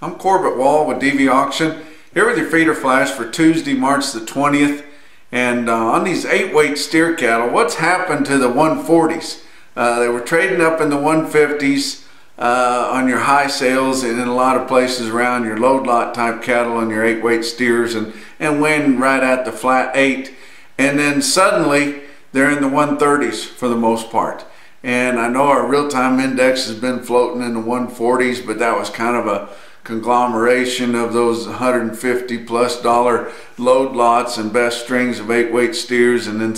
I'm Corbett Wall with DV Auction, here with your feeder flash for Tuesday, March the 20th. And on these 8-weight steer cattle, what's happened to the 140s? They were trading up in the 150s on your high sales and in a lot of places around your load lot type cattle on your 8-weight steers and win right at the flat 8. And then suddenly they're in the 130s for the most part. And I know our real-time index has been floating in the 140s, but that was kind of a conglomeration of those $150+ load lots and best strings of 8-weight steers, and then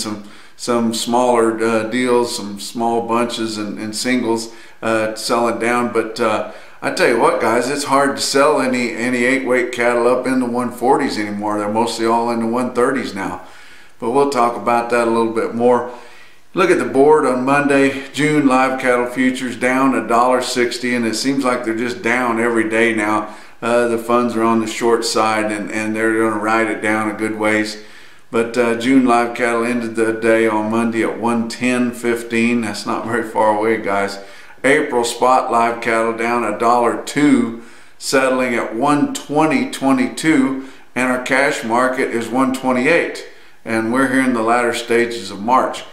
some smaller deals, some small bunches and singles selling down. But I tell you what, guys, it's hard to sell any 8-weight cattle up in the 140s anymore. They're mostly all in the 130s now. But we'll talk about that a little bit more. Look at the board on Monday. June live cattle futures down $1.60, and it seems like they're just down every day now. The funds are on the short side, and they're going to ride it down a good ways. But June live cattle ended the day on Monday at 110.15. That's not very far away, guys. April spot live cattle down $1.02, settling at 120.22, and our cash market is 128, and we're here in the latter stages of March.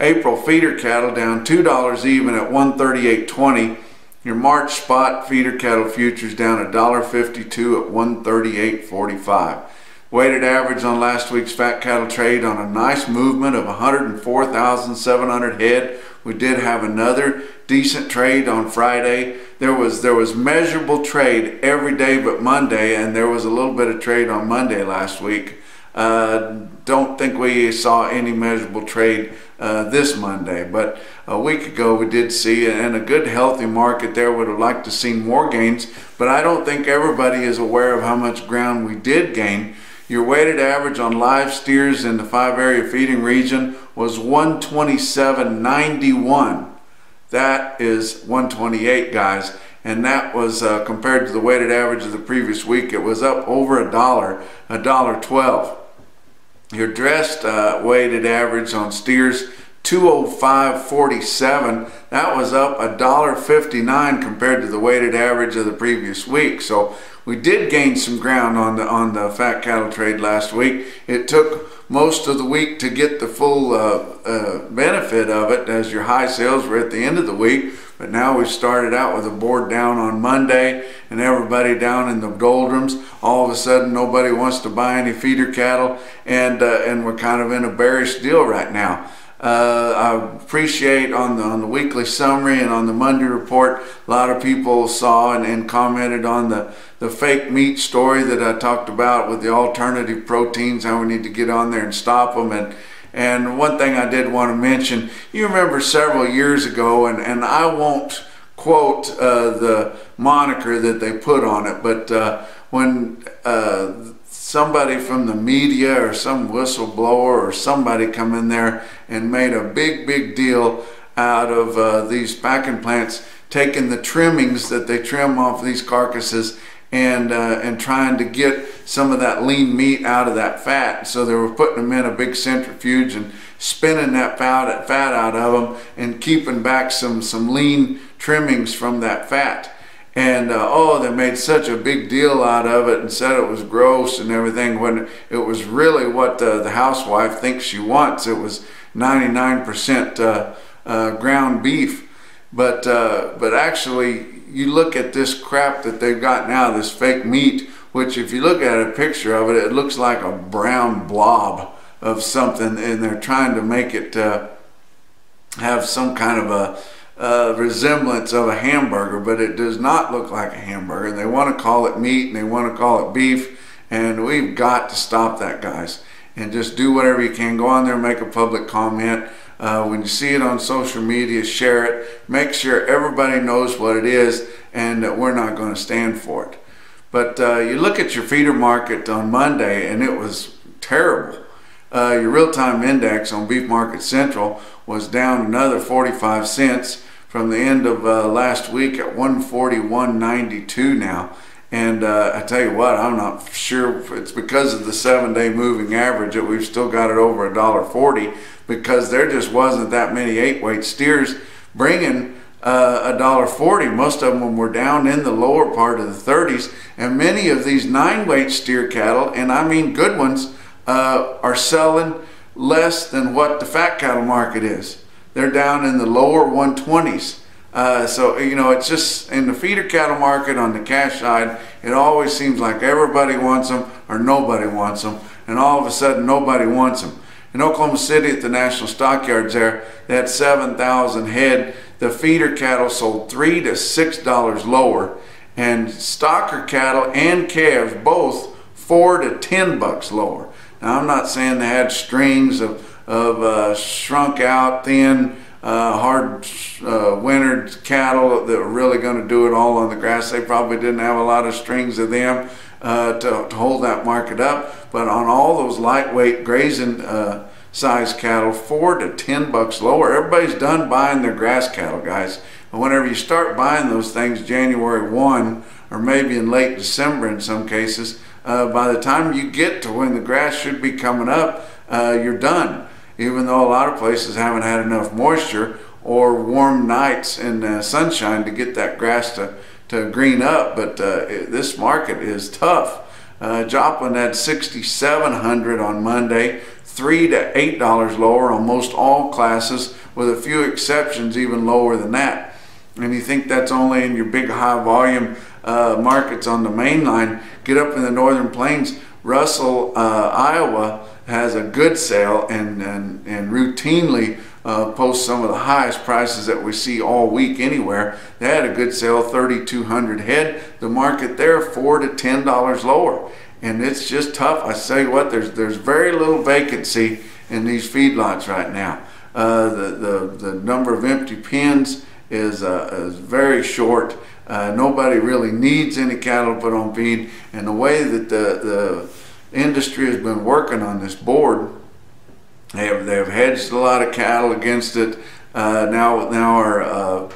April feeder cattle down $2 even at 138.20. Your March spot feeder cattle futures down $1.52 at 138.45. Weighted average on last week's fat cattle trade on a nice movement of 104,700 head. We did have another decent trade on Friday. There was measurable trade every day but Monday, and there was a little bit of trade on Monday last week. Don't think we saw any measurable trade this Monday, but a week ago we did see, and a good healthy market there. Would have liked to see more gains, but I don't think everybody is aware of how much ground we did gain. Your weighted average on live steers in the 5-area feeding region was 127.91. That is 128, guys, and that was compared to the weighted average of the previous week. It was up over $1.12. Your dressed weighted average on steers, 205.47. That was up $1.59 compared to the weighted average of the previous week. So we did gain some ground on the fat cattle trade last week. It took most of the week to get the full benefit of it, as your high sales were at the end of the week. But now we've started out with a board down on Monday and everybody down in the doldrums. All of a sudden nobody wants to buy any feeder cattle, and we're kind of in a bearish deal right now. I appreciate on the weekly summary and on the Monday report, a lot of people saw and commented on the fake meat story that I talked about with the alternative proteins, how we need to get on there and stop them. And one thing I did want to mention, you remember several years ago, and I won't quote the moniker that they put on it, but when somebody from the media or some whistleblower or somebody come in there and made a big deal out of these packing plants taking the trimmings that they trim off these carcasses and trying to get some of that lean meat out of that fat. So they were putting them in a big centrifuge and spinning that fat out of them and keeping back some lean trimmings from that fat. And oh, they made such a big deal out of it and said it was gross and everything, when it was really what the housewife thinks she wants. It was 99% ground beef. But actually, you look at this crap that they've got now, this fake meat, which if you look at a picture of it, it looks like a brown blob of something, and they're trying to make it have some kind of a resemblance of a hamburger, but it does not look like a hamburger. And they want to call it meat and they want to call it beef, and we've got to stop that, guys, and just do whatever you can. Go on there and make a public comment. When you see it on social media, share it. Make sure everybody knows what it is and that we're not going to stand for it. But you look at your feeder market on Monday and it was terrible. Your real-time index on Beef Market Central was down another 45 cents from the end of last week at 141.92 now. And I tell you what, I'm not sure if it's because of the 7-day moving average that we've still got it over $1.40, because there just wasn't that many 8-weight steers bringing $1.40. Most of them were down in the lower part of the 30s, and many of these 9-weight steer cattle, and I mean good ones, are selling less than what the fat cattle market is. They're down in the lower 120s. So, you know, it's just in the feeder cattle market on the cash side, it always seems like everybody wants them or nobody wants them, and all of a sudden nobody wants them. In Oklahoma City at the National Stockyards there, they had 7,000 head. The feeder cattle sold $3 to $6 lower, and stocker cattle and calves both $4 to $10 lower. Now, I'm not saying they had strings of shrunk out, thin, hard wintered cattle that were really going to do it all on the grass. They probably didn't have a lot of strings of them to hold that market up. But on all those lightweight grazing size cattle, $4 to $10 lower. Everybody's done buying their grass cattle, guys. And whenever you start buying those things January 1 or maybe in late December in some cases, by the time you get to when the grass should be coming up, you're done. Even though a lot of places haven't had enough moisture or warm nights and sunshine to get that grass to green up. But this market is tough. Joplin had 6,700 on Monday, $3 to $8 lower on most all classes, with a few exceptions even lower than that. And you think that's only in your big high volume markets on the main line. Get up in the northern plains, Russell, Iowa has a good sale and routinely posts some of the highest prices that we see all week anywhere. They had a good sale, 3,200 head. The market there, $4 to $10 lower. And it's just tough. I tell you what, there's very little vacancy in these feedlots right now. The number of empty pens is very short. Nobody really needs any cattle to put on feed, and the way that the industry has been working on this board, they have hedged a lot of cattle against it. Now our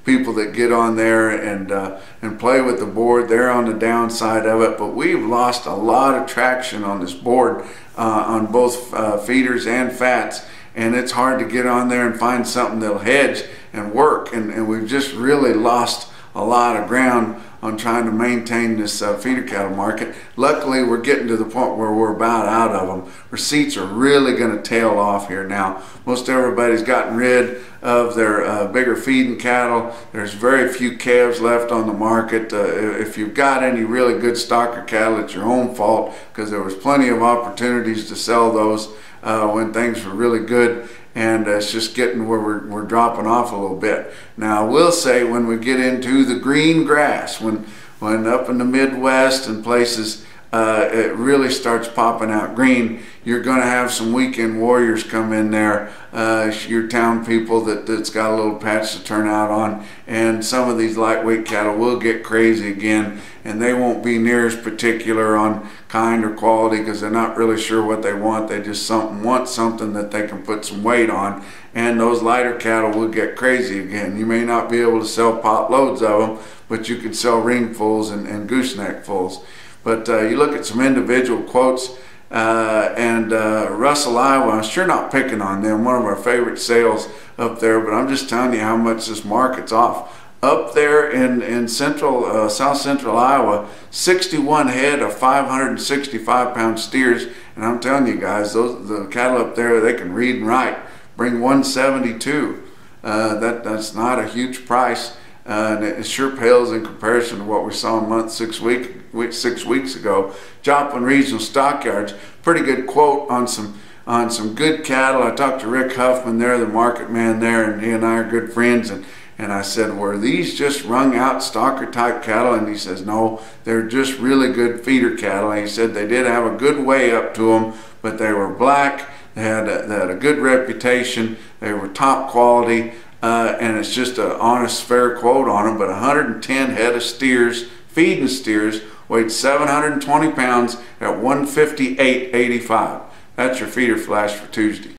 people that get on there and play with the board, they're on the downside of it. But we've lost a lot of traction on this board on both feeders and fats, and it's hard to get on there and find something that'll hedge and work. And we've just really lost a lot of ground on trying to maintain this feeder cattle market. Luckily, we're getting to the point where we're about out of them. Receipts are really going to tail off here now. Most everybody's gotten rid of their bigger feeding cattle. There's very few calves left on the market. If you've got any really good stocker cattle, it's your own fault, because there was plenty of opportunities to sell those when things were really good. And it's just getting where we're dropping off a little bit. Now, I will say, when we get into the green grass, when up in the Midwest and places it really starts popping out green, you're going to have some weekend warriors come in there, your town people that's got a little patch to turn out on, and some of these lightweight cattle will get crazy again, and they won't be near as particular on kind or quality because they're not really sure what they want. They just want something that they can put some weight on, and those lighter cattle will get crazy again. You may not be able to sell pot loads of them, but you can sell ringfuls and gooseneck fulls. But you look at some individual quotes, and Russell, Iowa, I'm sure not picking on them, one of our favorite sales up there, but I'm just telling you how much this market's off. Up there in central, south central Iowa, 61 head of 565-pound steers, and I'm telling you guys, the cattle up there, they can read and write. Bring 172. That's not a huge price. And it sure pales in comparison to what we saw 6 weeks ago. Joplin Regional Stockyards, pretty good quote on some good cattle. I talked to Rick Huffman there, the market man there, and he and I are good friends. And I said, were these just wrung out stocker type cattle? And he says, no, they're just really good feeder cattle. And he said they did have a good way up to them, but they were black. They had a good reputation. They were top quality. And it's just an honest, fair quote on them. But 110 head of steers, feeding steers, weighed 720 pounds at 158.85. That's your feeder flash for Tuesday.